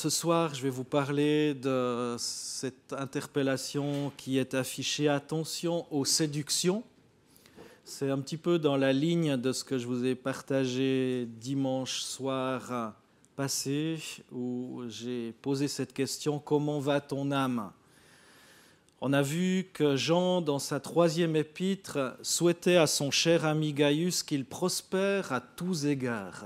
ce soir, je vais vous parler de cette interpellation qui est affichée « Attention aux séductions ». C'est un petit peu dans la ligne de ce que je vous ai partagé dimanche soir passé, où j'ai posé cette question « Comment va ton âme ?» On a vu que Jean, dans sa 3e épître, souhaitait à son cher ami Gaius qu'il prospère à tous égards.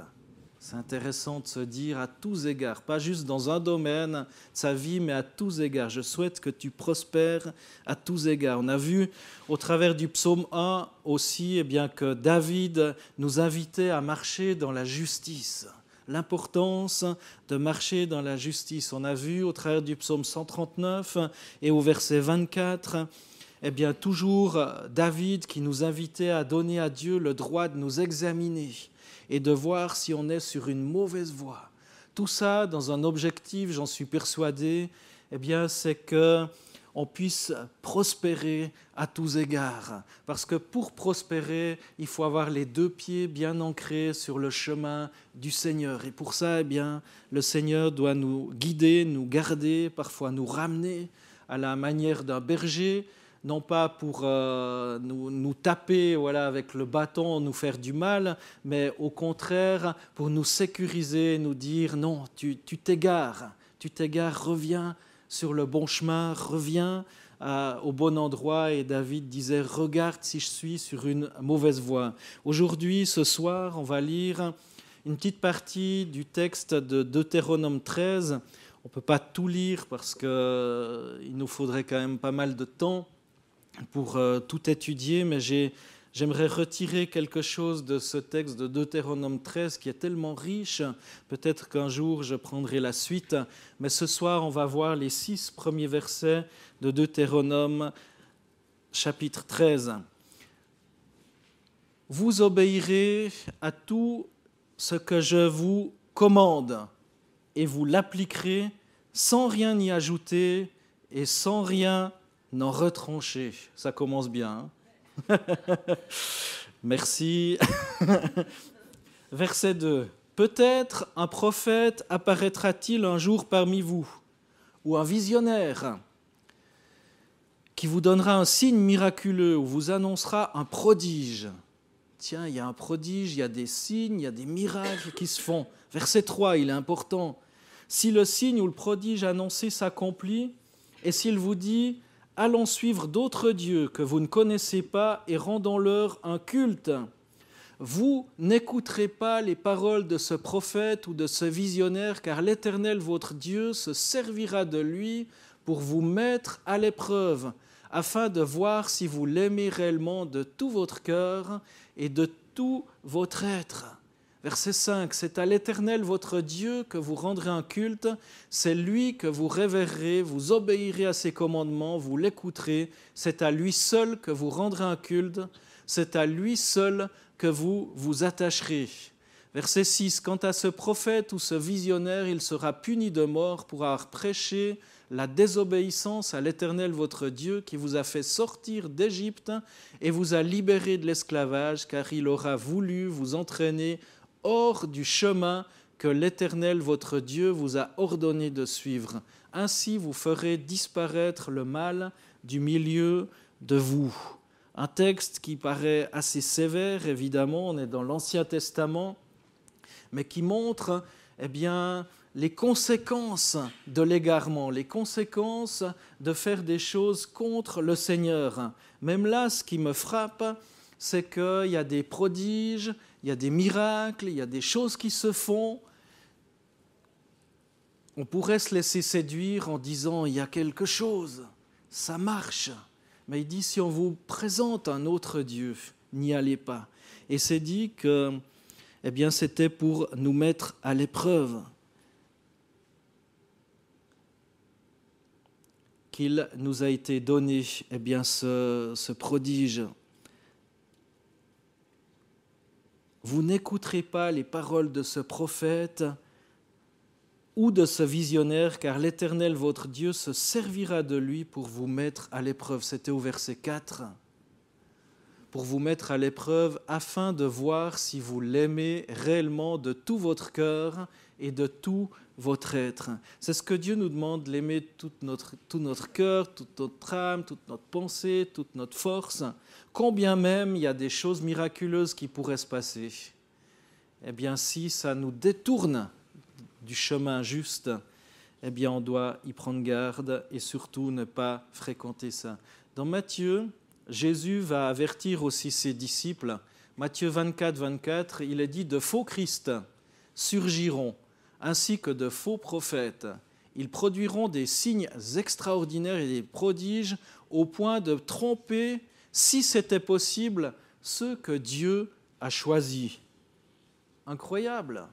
C'est intéressant de se dire à tous égards, pas juste dans un domaine de sa vie, mais à tous égards. Je souhaite que tu prospères à tous égards. On a vu au travers du psaume 1 aussi que David nous invitait à marcher dans la justice. L'importance de marcher dans la justice. On a vu au travers du psaume 139 et au verset 24, toujours David qui nous invitait à donner à Dieu le droit de nous examiner et de voir si on est sur une mauvaise voie. Tout ça dans un objectif, j'en suis persuadé, c'est qu'on puisse prospérer à tous égards. Parce que pour prospérer, il faut avoir les 2 pieds bien ancrés sur le chemin du Seigneur. Et pour ça, le Seigneur doit nous guider, nous garder, parfois nous ramener à la manière d'un berger, non pas pour nous taper avec le bâton, nous faire du mal, mais au contraire pour nous sécuriser, nous dire non, tu t'égares, reviens sur le bon chemin, reviens au bon endroit. Et David disait, regarde si je suis sur une mauvaise voie. Aujourd'hui, ce soir, on va lire une petite partie du texte de Deutéronome 13. On ne peut pas tout lire parce qu'il nous faudrait quand même pas mal de temps pour tout étudier, mais j'aimerais retirer quelque chose de ce texte de Deutéronome 13 qui est tellement riche. Peut-être qu'un jour je prendrai la suite, mais ce soir on va voir les 6 premiers versets de Deutéronome chapitre 13. Vous obéirez à tout ce que je vous commande et vous l'appliquerez sans rien y ajouter et sans rien n'en retrancher. Ça commence bien. Merci. Verset 2. Peut-être un prophète apparaîtra-t-il un jour parmi vous, ou un visionnaire qui vous donnera un signe miraculeux ou vous annoncera un prodige. Tiens, il y a un prodige, il y a des signes, il y a des miracles qui se font. Verset 3, il est important. Si le signe ou le prodige annoncé s'accomplit, et s'il vous dit « Allons suivre d'autres dieux que vous ne connaissez pas et rendons-leur un culte », vous n'écouterez pas les paroles de ce prophète ou de ce visionnaire, car l'Éternel, votre Dieu, se servira de lui pour vous mettre à l'épreuve, afin de voir si vous l'aimez réellement de tout votre cœur et de tout votre être. Verset 5, c'est à l'Éternel votre Dieu que vous rendrez un culte, c'est lui que vous révérerez, vous obéirez à ses commandements, vous l'écouterez, c'est à lui seul que vous rendrez un culte, c'est à lui seul que vous vous attacherez. Verset 6, quant à ce prophète ou ce visionnaire, il sera puni de mort pour avoir prêché la désobéissance à l'Éternel votre Dieu qui vous a fait sortir d'Égypte et vous a libéré de l'esclavage, car il aura voulu vous entraîner hors du chemin que l'Éternel votre Dieu vous a ordonné de suivre. Ainsi vous ferez disparaître le mal du milieu de vous. Un texte qui paraît assez sévère, évidemment, on est dans l'Ancien Testament, mais qui montre les conséquences de l'égarement, les conséquences de faire des choses contre le Seigneur. Même là, ce qui me frappe, c'est qu'il y a des prodiges, il y a des miracles, il y a des choses qui se font. On pourrait se laisser séduire en disant « il y a quelque chose, ça marche ». Mais il dit « si on vous présente un autre Dieu, n'y allez pas ». Et c'est dit que c'était pour nous mettre à l'épreuve, qu'il nous a été donné ce prodige. Vous n'écouterez pas les paroles de ce prophète ou de ce visionnaire, car l'Éternel, votre Dieu, se servira de lui pour vous mettre à l'épreuve. C'était au verset 4. pour vous mettre à l'épreuve afin de voir si vous l'aimez réellement de tout votre cœur et de tout votre être. C'est ce que Dieu nous demande, l'aimer tout notre cœur, toute notre âme, toute notre pensée, toute notre force. Combien même il y a des choses miraculeuses qui pourraient se passer. Eh bien, si ça nous détourne du chemin juste, eh bien, on doit y prendre garde et surtout ne pas fréquenter ça. Dans Matthieu, Jésus va avertir aussi ses disciples. Matthieu 24, 24, il est dit « De faux Christ surgiront, ainsi que de faux prophètes. Ils produiront des signes extraordinaires et des prodiges au point de tromper, si c'était possible, ceux que Dieu a choisis. » Incroyable.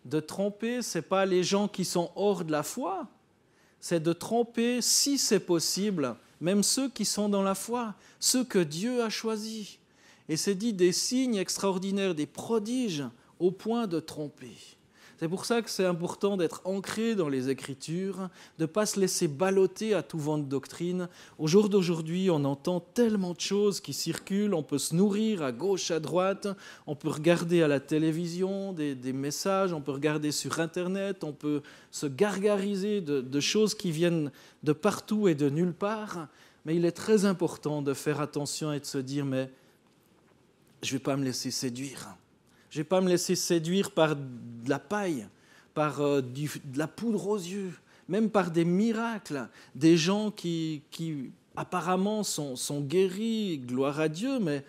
De tromper, ce n'est pas les gens qui sont hors de la foi, c'est de tromper, si c'est possible, même ceux qui sont dans la foi, ceux que Dieu a choisis. Et c'est dit des signes extraordinaires, des prodiges, au point de tromper. C'est pour ça que c'est important d'être ancré dans les Écritures, de ne pas se laisser balloter à tout vent de doctrine. Au jour d'aujourd'hui, on entend tellement de choses qui circulent, on peut se nourrir à gauche, à droite, on peut regarder à la télévision des messages, on peut regarder sur Internet, on peut se gargariser de choses qui viennent de partout et de nulle part. Mais il est très important de faire attention et de se dire « mais je ne vais pas me laisser séduire ». Je ne vais pas me laisser séduire par de la paille, par de la poudre aux yeux, même par des miracles, des gens qui apparemment sont guéris, gloire à Dieu, mais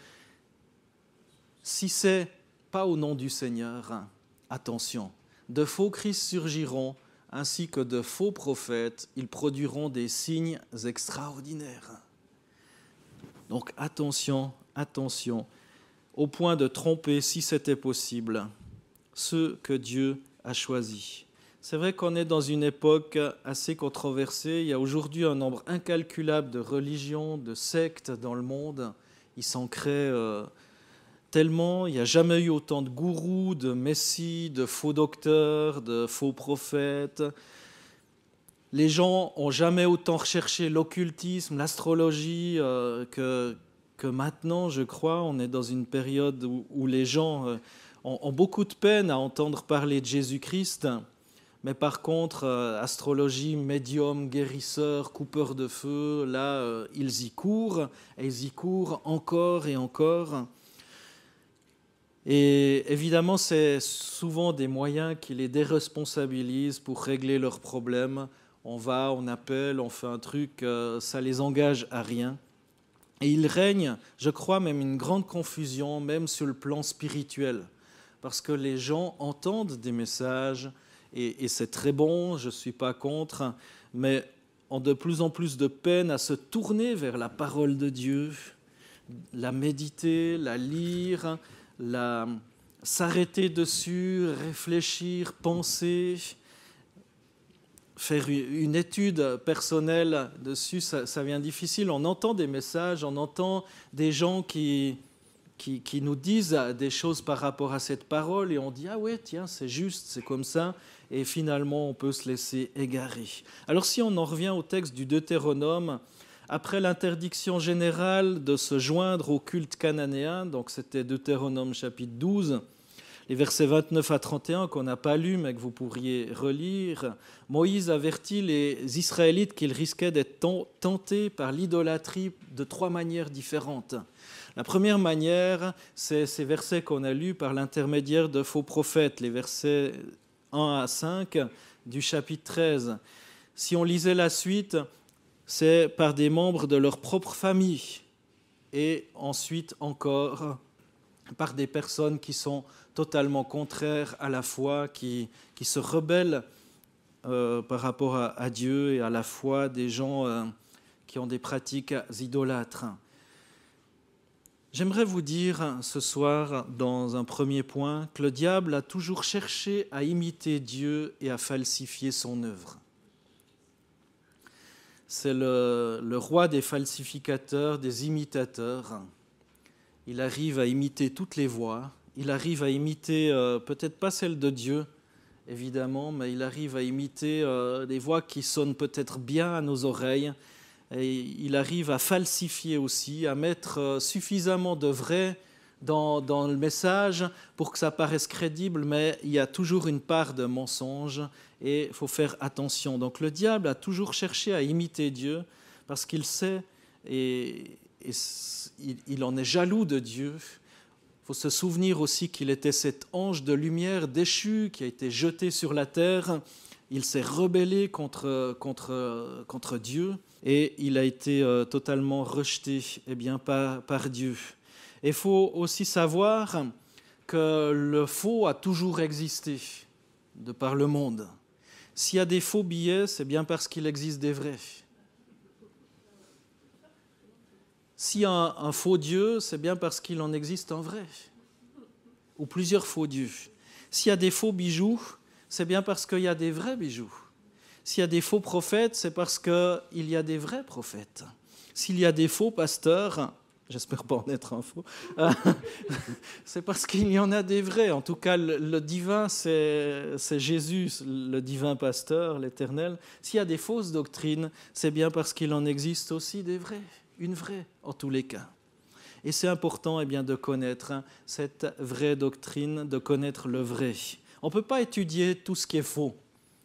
si ce n'est pas au nom du Seigneur, attention, de faux Christ surgiront, ainsi que de faux prophètes, ils produiront des signes extraordinaires. Donc attention, attention, au point de tromper, si c'était possible, ceux que Dieu a choisis. C'est vrai qu'on est dans une époque assez controversée. Il y a aujourd'hui un nombre incalculable de religions, de sectes dans le monde. Il s'en crée tellement. Il n'y a jamais eu autant de gourous, de messies, de faux docteurs, de faux prophètes. Les gens n'ont jamais autant recherché l'occultisme, l'astrologie que maintenant, je crois. On est dans une période où les gens ont beaucoup de peine à entendre parler de Jésus-Christ, mais par contre, astrologie, médium, guérisseur, coupeur de feu, là, ils y courent, et ils y courent encore et encore. Et évidemment, c'est souvent des moyens qui les déresponsabilisent pour régler leurs problèmes. On va, on appelle, on fait un truc, ça les engage à rien. Et il règne, je crois, même une grande confusion, même sur le plan spirituel, parce que les gens entendent des messages, et c'est très bon, je ne suis pas contre, mais ont de plus en plus de peine à se tourner vers la parole de Dieu, la méditer, la lire, s'arrêter dessus, réfléchir, penser. Faire une étude personnelle dessus, ça devient difficile. On entend des messages, on entend des gens qui nous disent des choses par rapport à cette parole et on dit « Ah ouais, tiens, c'est juste, c'est comme ça ». Et finalement, on peut se laisser égarer. Alors si on en revient au texte du Deutéronome, après l'interdiction générale de se joindre au culte cananéen, donc c'était Deutéronome chapitre 12, les versets 29 à 31 qu'on n'a pas lus, mais que vous pourriez relire, Moïse avertit les Israélites qu'ils risquaient d'être tentés par l'idolâtrie de 3 manières différentes. La première manière, c'est ces versets qu'on a lus par l'intermédiaire de faux prophètes, les versets 1 à 5 du chapitre 13. Si on lisait la suite, c'est par des membres de leur propre famille et ensuite encore par des personnes qui sont totalement contraires à la foi, qui se rebellent par rapport à Dieu et à la foi, des gens qui ont des pratiques idolâtres. J'aimerais vous dire ce soir, dans un premier point, que le diable a toujours cherché à imiter Dieu et à falsifier son œuvre. C'est le roi des falsificateurs, des imitateurs. Il arrive à imiter toutes les voix. Il arrive à imiter, peut-être pas celle de Dieu, évidemment, mais il arrive à imiter des voix qui sonnent peut-être bien à nos oreilles, Et il arrive à falsifier aussi, à mettre suffisamment de vrai dans le message pour que ça paraisse crédible, mais il y a toujours une part de mensonge et il faut faire attention. Donc le diable a toujours cherché à imiter Dieu parce qu'il sait et il en est jaloux de Dieu. Il faut se souvenir aussi qu'il était cet ange de lumière déchu qui a été jeté sur la terre. Il s'est rebellé contre Dieu et il a été totalement rejeté par Dieu. Et il faut aussi savoir que le faux a toujours existé de par le monde. S'il y a des faux billets, c'est bien parce qu'il existe des vrais. S'il y a un faux Dieu, c'est bien parce qu'il en existe un vrai, ou plusieurs faux dieux. S'il y a des faux bijoux, c'est bien parce qu'il y a des vrais bijoux. S'il y a des faux prophètes, c'est parce qu'il y a des vrais prophètes. S'il y a des faux pasteurs, j'espère pas en être un faux, c'est parce qu'il y en a des vrais. En tout cas, le divin, c'est Jésus, le divin pasteur, l'Éternel. S'il y a des fausses doctrines, c'est bien parce qu'il en existe aussi des vrais. Une vraie en tous les cas. Et c'est important de connaître cette vraie doctrine, de connaître le vrai. On ne peut pas étudier tout ce qui est faux.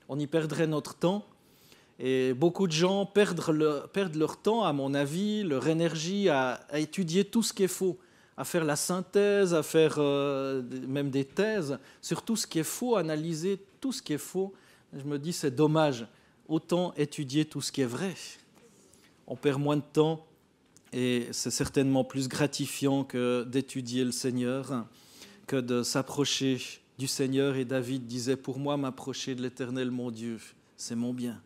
On y perdrait notre temps. Et beaucoup de gens perdent leur temps, à mon avis, leur énergie à étudier tout ce qui est faux, à faire la synthèse, à faire même des thèses sur tout ce qui est faux, analyser tout ce qui est faux. Je me dis, c'est dommage. Autant étudier tout ce qui est vrai. On perd moins de temps. Et c'est certainement plus gratifiant que d'étudier le Seigneur, que de s'approcher du Seigneur. Et David disait, pour moi, m'approcher de l'Éternel, mon Dieu, c'est mon bien.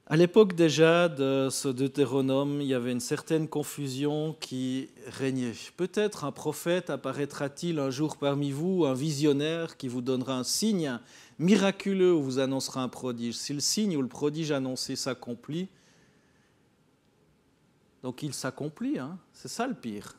À l'époque déjà de ce Deutéronome, il y avait une certaine confusion qui régnait. Peut-être un prophète apparaîtra-t-il un jour parmi vous, un visionnaire qui vous donnera un signe miraculeux ou vous annoncera un prodige. Si le signe ou le prodige annoncé s'accomplit, donc il s'accomplit, c'est ça le pire.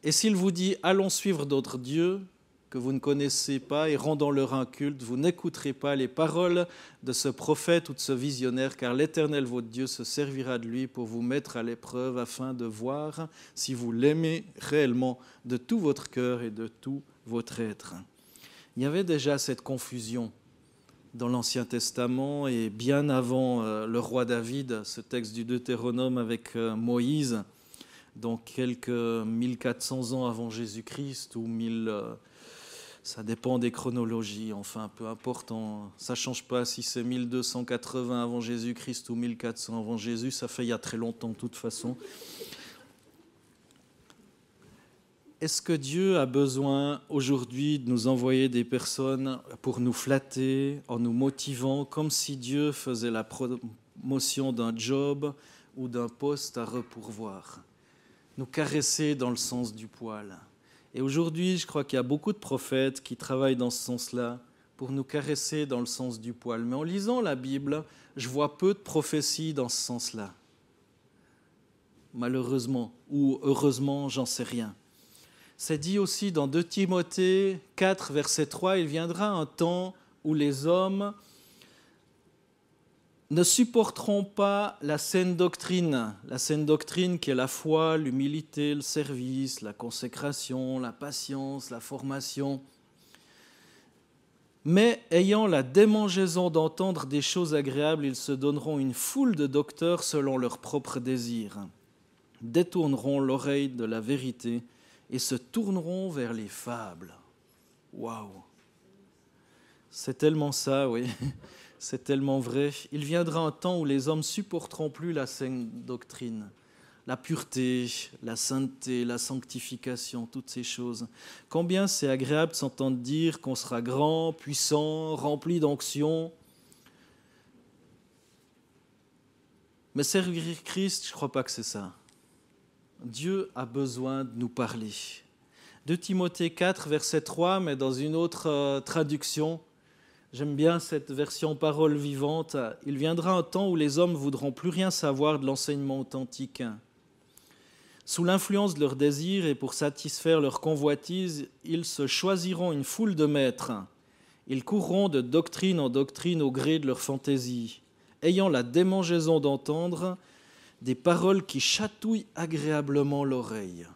Et s'il vous dit « allons suivre d'autres dieux que vous ne connaissez pas et rendons-leur un culte », vous n'écouterez pas les paroles de ce prophète ou de ce visionnaire, car l'Éternel votre Dieu se servira de lui pour vous mettre à l'épreuve afin de voir si vous l'aimez réellement de tout votre cœur et de tout votre être. Il y avait déjà cette confusion dans l'Ancien Testament et bien avant le roi David, ce texte du Deutéronome avec Moïse, donc quelques 1400 ans avant Jésus-Christ ou 1000, ça dépend des chronologies, enfin peu importe, ça ne change pas si c'est 1280 avant Jésus-Christ ou 1400 avant Jésus, ça fait il y a très longtemps de toute façon. Est-ce que Dieu a besoin aujourd'hui de nous envoyer des personnes pour nous flatter, en nous motivant, comme si Dieu faisait la promotion d'un job ou d'un poste à repourvoir, nous caresser dans le sens du poil? Et aujourd'hui, je crois qu'il y a beaucoup de prophètes qui travaillent dans ce sens-là pour nous caresser dans le sens du poil. Mais en lisant la Bible, je vois peu de prophéties dans ce sens-là. Malheureusement, ou heureusement, j'en sais rien. C'est dit aussi dans 2 Timothée 4, verset 3, « Il viendra un temps où les hommes ne supporteront pas la saine doctrine qui est la foi, l'humilité, le service, la consécration, la patience, la formation, mais ayant la démangeaison d'entendre des choses agréables, ils se donneront une foule de docteurs selon leurs propres désirs, détourneront l'oreille de la vérité et se tourneront vers les fables. » Waouh! C'est tellement ça, oui. C'est tellement vrai. Il viendra un temps où les hommes supporteront plus la saine doctrine, la pureté, la sainteté, la sanctification, toutes ces choses. Combien c'est agréable de s'entendre dire qu'on sera grand, puissant, rempli d'onction. Mais servir Christ, je ne crois pas que c'est ça. Dieu a besoin de nous parler. 2 Timothée 4, verset 3, mais dans une autre traduction, j'aime bien cette version parole vivante. « Il viendra un temps où les hommes ne voudront plus rien savoir de l'enseignement authentique. Sous l'influence de leurs désirs et pour satisfaire leurs convoitises, ils se choisiront une foule de maîtres. Ils courront de doctrine en doctrine au gré de leur fantaisie. ayant la démangeaison d'entendre des paroles qui chatouillent agréablement l'oreille.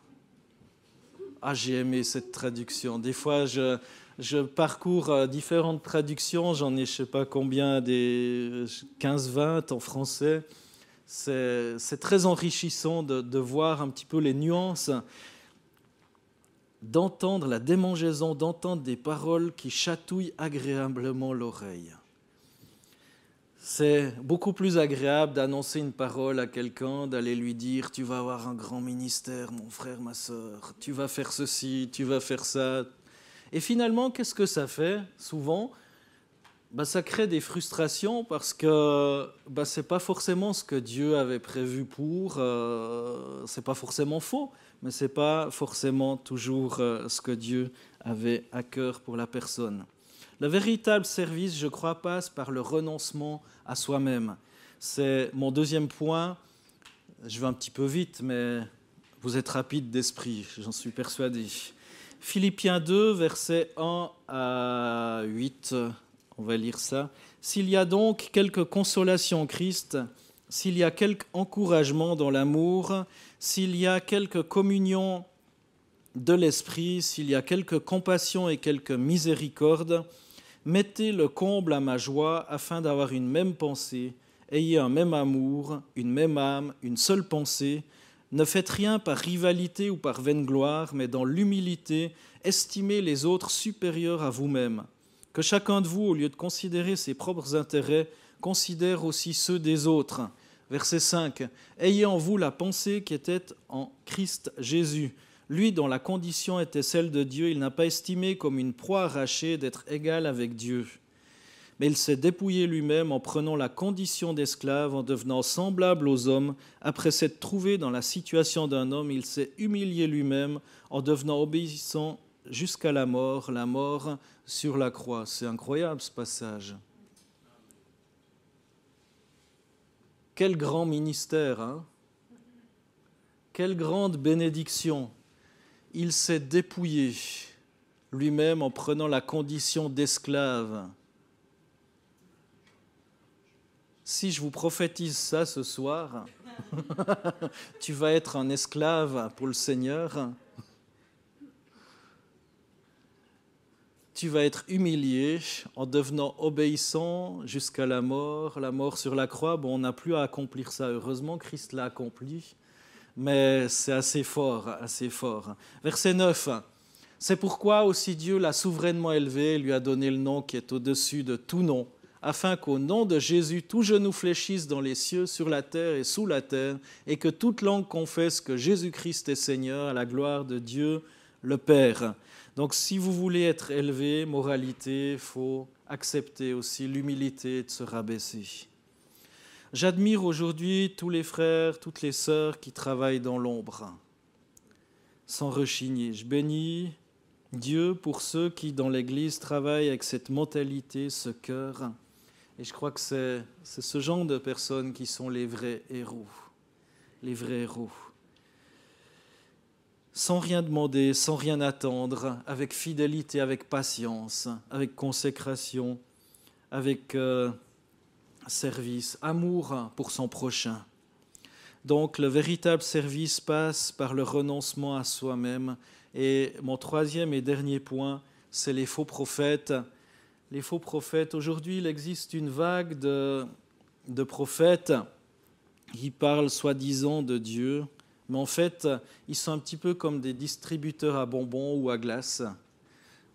Ah, j'ai aimé cette traduction. Des fois, je parcours différentes traductions, j'en ai je ne sais pas combien, des 15-20 en français. C'est très enrichissant de voir un petit peu les nuances, d'entendre la démangeaison, d'entendre des paroles qui chatouillent agréablement l'oreille. C'est beaucoup plus agréable d'annoncer une parole à quelqu'un, d'aller lui dire « tu vas avoir un grand ministère, mon frère, ma sœur, tu vas faire ceci, tu vas faire ça ». Et finalement, qu'est-ce que ça fait souvent ? Ça crée des frustrations parce que ce n'est pas forcément ce que Dieu avait prévu pour, ce n'est pas forcément faux, mais ce n'est pas forcément toujours ce que Dieu avait à cœur pour la personne. Le véritable service, je crois, passe par le renoncement à soi-même. C'est mon deuxième point. Je vais un petit peu vite, mais vous êtes rapide d'esprit, j'en suis persuadé. Philippiens 2, versets 1 à 8, on va lire ça. « S'il y a donc quelque consolation en Christ, s'il y a quelque encouragement dans l'amour, s'il y a quelque communion de l'esprit, s'il y a quelque compassion et quelque miséricorde, mettez le comble à ma joie afin d'avoir une même pensée, ayez un même amour, une même âme, une seule pensée. Ne faites rien par rivalité ou par vaine gloire, mais dans l'humilité, estimez les autres supérieurs à vous-même. Que chacun de vous, au lieu de considérer ses propres intérêts, considère aussi ceux des autres. » Verset 5. « Ayez en vous la pensée qui était en Christ Jésus. Lui, dont la condition était celle de Dieu, il n'a pas estimé comme une proie arrachée d'être égal avec Dieu. Mais il s'est dépouillé lui-même en prenant la condition d'esclave, en devenant semblable aux hommes. Après s'être trouvé dans la situation d'un homme, il s'est humilié lui-même en devenant obéissant jusqu'à la mort sur la croix. » C'est incroyable ce passage. Quel grand ministère, hein ? Quelle grande bénédiction. Il s'est dépouillé lui-même en prenant la condition d'esclave. Si je vous prophétise ça ce soir, tu vas être un esclave pour le Seigneur. Tu vas être humilié en devenant obéissant jusqu'à la mort sur la croix. Bon, on n'a plus à accomplir ça. Heureusement, Christ l'a accompli. Mais c'est assez fort, assez fort. Verset 9. « C'est pourquoi aussi Dieu l'a souverainement élevé et lui a donné le nom qui est au-dessus de tout nom, afin qu'au nom de Jésus, tout genou fléchisse dans les cieux, sur la terre et sous la terre, et que toute langue confesse que Jésus-Christ est Seigneur, à la gloire de Dieu le Père. » Donc si vous voulez être élevé, moralité, il faut accepter aussi l'humilité de se rabaisser. J'admire aujourd'hui tous les frères, toutes les sœurs qui travaillent dans l'ombre, sans rechigner. Je bénis Dieu pour ceux qui, dans l'Église, travaillent avec cette mentalité, ce cœur. Et je crois que c'est ce genre de personnes qui sont les vrais héros. Les vrais héros. Sans rien demander, sans rien attendre, avec fidélité, avec patience, avec consécration, avec service, amour pour son prochain. Donc le véritable service passe par le renoncement à soi-même. Et mon troisième et dernier point, c'est les faux prophètes. Les faux prophètes, aujourd'hui il existe une vague de prophètes qui parlent soi-disant de Dieu, mais en fait ils sont un petit peu comme des distributeurs à bonbons ou à glace.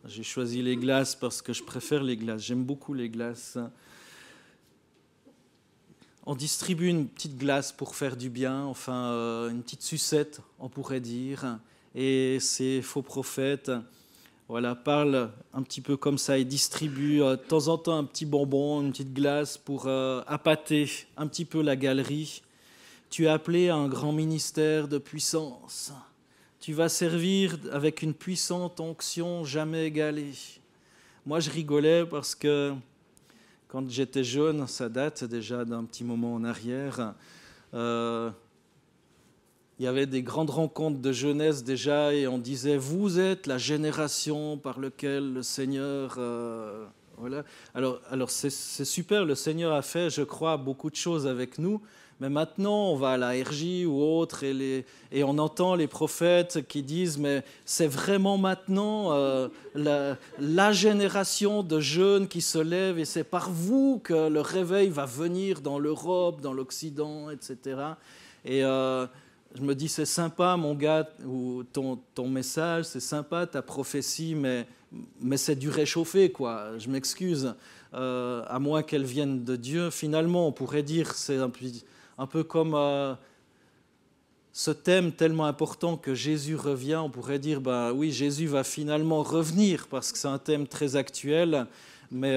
J'ai choisi les glaces parce que je préfère les glaces, j'aime beaucoup les glaces. On distribue une petite glace pour faire du bien, enfin une petite sucette, on pourrait dire. Et ces faux prophètes parlent un petit peu comme ça et distribuent de temps en temps un petit bonbon, une petite glace pour appâter un petit peu la galerie. Tu es appelé à un grand ministère de puissance. Tu vas servir avec une puissante onction jamais égalée. Moi, je rigolais parce que quand j'étais jeune, ça date déjà d'un petit moment en arrière, il y avait des grandes rencontres de jeunesse déjà et on disait « Vous êtes la génération par laquelle le Seigneur Voilà. Alors c'est super, le Seigneur a fait, je crois, beaucoup de choses avec nous, mais maintenant on va à la RJ ou autre et on entend les prophètes qui disent mais c'est vraiment maintenant la génération de jeunes qui se lève et c'est par vous que le réveil va venir dans l'Europe, dans l'Occident, etc. Et je me dis c'est sympa mon gars, ou ton message, c'est sympa ta prophétie, mais c'est du réchauffé, quoi. Je m'excuse, à moins qu'elle vienne de Dieu. Finalement, on pourrait dire, c'est un peu comme ce thème tellement important que Jésus revient. On pourrait dire, ben oui, Jésus va finalement revenir parce que c'est un thème très actuel. Mais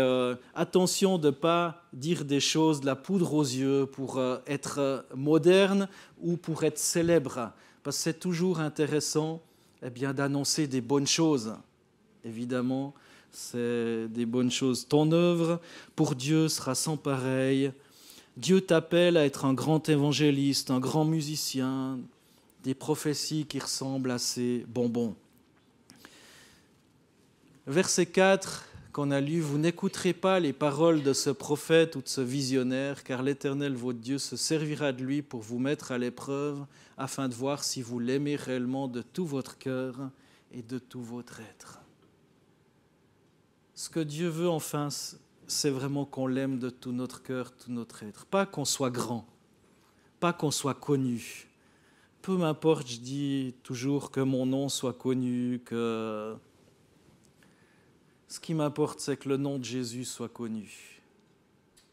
attention de ne pas dire des choses de la poudre aux yeux pour être moderne ou pour être célèbre. Parce que c'est toujours intéressant d'annoncer des bonnes choses. Évidemment, c'est des bonnes choses. Ton œuvre pour Dieu sera sans pareil. Dieu t'appelle à être un grand évangéliste, un grand musicien, des prophéties qui ressemblent à ces bonbons. Verset 4 qu'on a lu, « Vous n'écouterez pas les paroles de ce prophète ou de ce visionnaire, car l'Éternel, votre Dieu, se servira de lui pour vous mettre à l'épreuve, afin de voir si vous l'aimez réellement de tout votre cœur et de tout votre être. » Ce que Dieu veut, enfin, c'est vraiment qu'on l'aime de tout notre cœur, tout notre être. Pas qu'on soit grand, pas qu'on soit connu. Peu m'importe, je dis toujours que mon nom soit connu, que... Ce qui m'importe, c'est que le nom de Jésus soit connu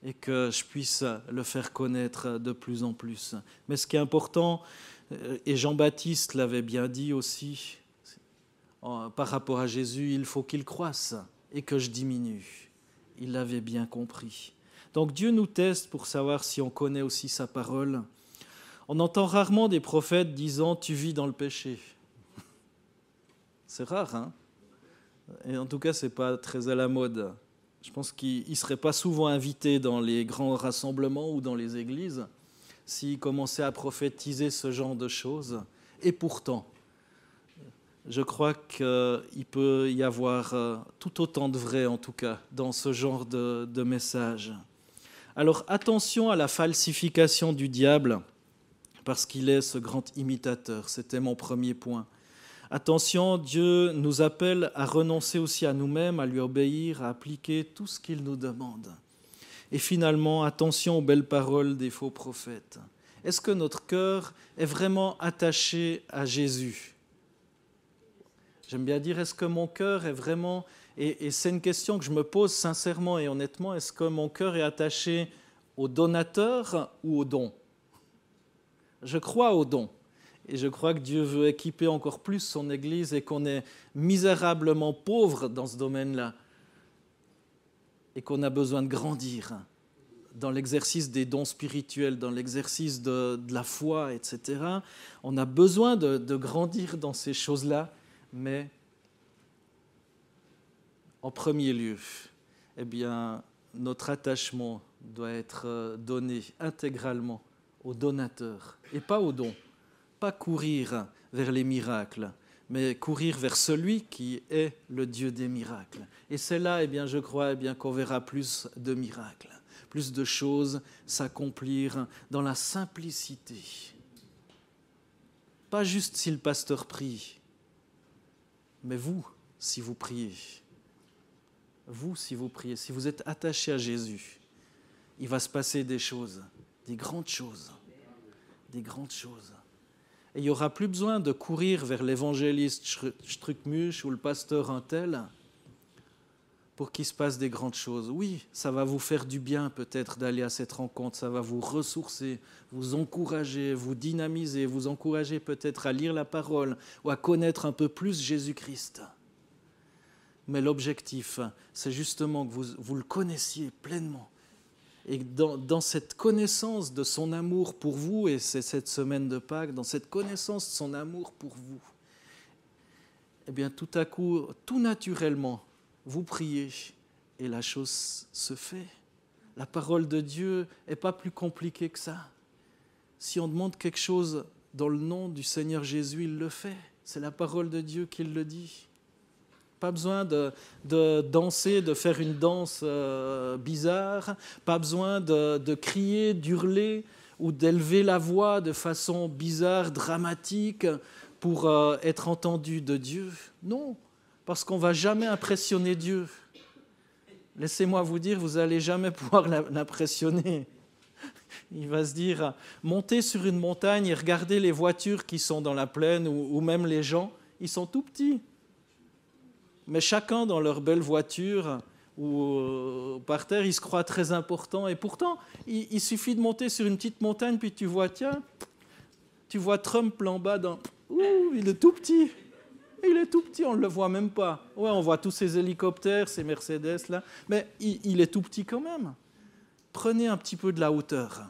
et que je puisse le faire connaître de plus en plus. Mais ce qui est important, et Jean-Baptiste l'avait bien dit aussi, par rapport à Jésus, il faut qu'il croisse et que je diminue. Il l'avait bien compris. Donc Dieu nous teste pour savoir si on connaît aussi sa parole. On entend rarement des prophètes disant « tu vis dans le péché ». C'est rare, hein ? Et en tout cas, ce n'est pas très à la mode. Je pense qu'il ne serait pas souvent invité dans les grands rassemblements ou dans les églises s'il commençait à prophétiser ce genre de choses. Et pourtant, je crois qu'il peut y avoir tout autant de vrai, en tout cas, dans ce genre de message. Alors, attention à la falsification du diable, parce qu'il est ce grand imitateur. C'était mon premier point. Attention, Dieu nous appelle à renoncer aussi à nous-mêmes, à lui obéir, à appliquer tout ce qu'il nous demande. Et finalement, attention aux belles paroles des faux prophètes. Est-ce que notre cœur est vraiment attaché à Jésus ? J'aime bien dire, est-ce que mon cœur est vraiment... Et c'est une question que je me pose sincèrement et honnêtement, est-ce que mon cœur est attaché au donateur ou au don ? Je crois au don. Et je crois que Dieu veut équiper encore plus son Église et qu'on est misérablement pauvre dans ce domaine-là et qu'on a besoin de grandir dans l'exercice des dons spirituels, dans l'exercice de la foi, etc. On a besoin de grandir dans ces choses-là, mais en premier lieu, notre attachement doit être donné intégralement au donateur et pas au don. Pas courir vers les miracles, mais courir vers celui qui est le Dieu des miracles. Et c'est là, je crois, qu'on verra plus de miracles, plus de choses s'accomplir dans la simplicité. Pas juste si le pasteur prie, mais vous, si vous priez. Vous, si vous priez, si vous êtes attaché à Jésus, il va se passer des choses, des grandes choses, des grandes choses. Et il n'y aura plus besoin de courir vers l'évangéliste Struckmuch ou le pasteur untel pour qu'il se passe des grandes choses. Oui, ça va vous faire du bien peut-être d'aller à cette rencontre, ça va vous ressourcer, vous encourager, vous dynamiser, vous encourager peut-être à lire la parole ou à connaître un peu plus Jésus-Christ. Mais l'objectif, c'est justement que vous le connaissiez pleinement. Et dans cette connaissance de son amour pour vous, et c'est cette semaine de Pâques, dans cette connaissance de son amour pour vous, tout à coup, tout naturellement, vous priez et la chose se fait. La parole de Dieu n'est pas plus compliquée que ça. Si on demande quelque chose dans le nom du Seigneur Jésus, il le fait. C'est la parole de Dieu qui le dit. Pas besoin de danser, de faire une danse bizarre, pas besoin de crier, d'hurler ou d'élever la voix de façon bizarre, dramatique pour être entendu de Dieu. Non, parce qu'on ne va jamais impressionner Dieu. Laissez-moi vous dire, vous n'allez jamais pouvoir l'impressionner. Il va se dire, montez sur une montagne et regardez les voitures qui sont dans la plaine ou même les gens, ils sont tout petits. Mais chacun dans leur belle voiture ou par terre, il se croit très important. Et pourtant, il suffit de monter sur une petite montagne, puis tu vois, tiens, tu vois Trump là en bas, il est tout petit. Il est tout petit, on ne le voit même pas. Ouais, on voit tous ces hélicoptères, ces Mercedes là, mais il est tout petit quand même. Prenez un petit peu de la hauteur.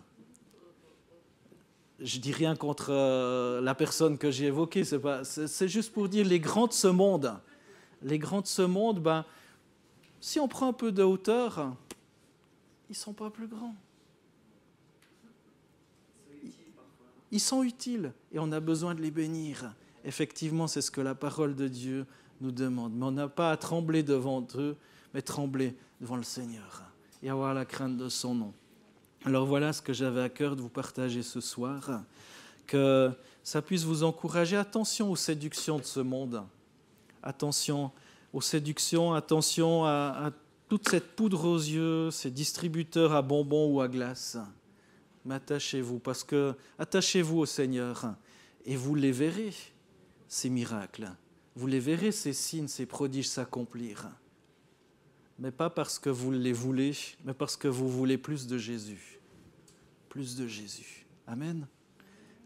Je dis rien contre la personne que j'ai évoquée, c'est juste pour dire les grands de ce monde. Les grands de ce monde, si on prend un peu de hauteur, ils ne sont pas plus grands. Ils sont utiles et on a besoin de les bénir. Effectivement, c'est ce que la parole de Dieu nous demande. Mais on n'a pas à trembler devant eux, mais trembler devant le Seigneur et avoir la crainte de son nom. Alors voilà ce que j'avais à cœur de vous partager ce soir, que ça puisse vous encourager. Attention aux séductions de ce monde. Attention aux séductions, attention à toute cette poudre aux yeux, ces distributeurs à bonbons ou à glace. Mais attachez-vous au Seigneur et vous les verrez, ces miracles. Vous les verrez, ces signes, ces prodiges s'accomplir. Mais pas parce que vous les voulez, mais parce que vous voulez plus de Jésus. Plus de Jésus. Amen.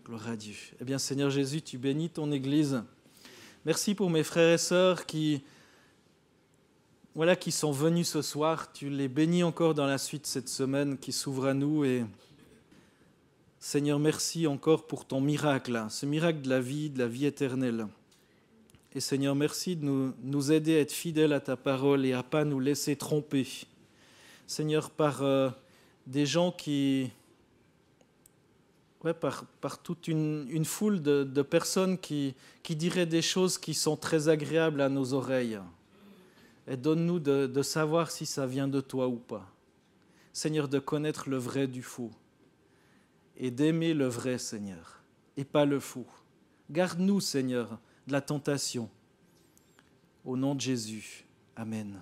Gloire à Dieu. Eh bien, Seigneur Jésus, tu bénis ton Église. Merci pour mes frères et sœurs qui sont venus ce soir. Tu les bénis encore dans la suite de cette semaine qui s'ouvre à nous. Et Seigneur, merci encore pour ton miracle, ce miracle de la vie éternelle. Et Seigneur, merci de nous aider à être fidèles à ta parole et à ne pas nous laisser tromper. Seigneur, par des gens par toute une foule de personnes qui diraient des choses qui sont très agréables à nos oreilles. Et donne-nous de savoir si ça vient de toi ou pas. Seigneur, de connaître le vrai du faux. Et d'aimer le vrai, Seigneur, et pas le faux. Garde-nous, Seigneur, de la tentation. Au nom de Jésus. Amen.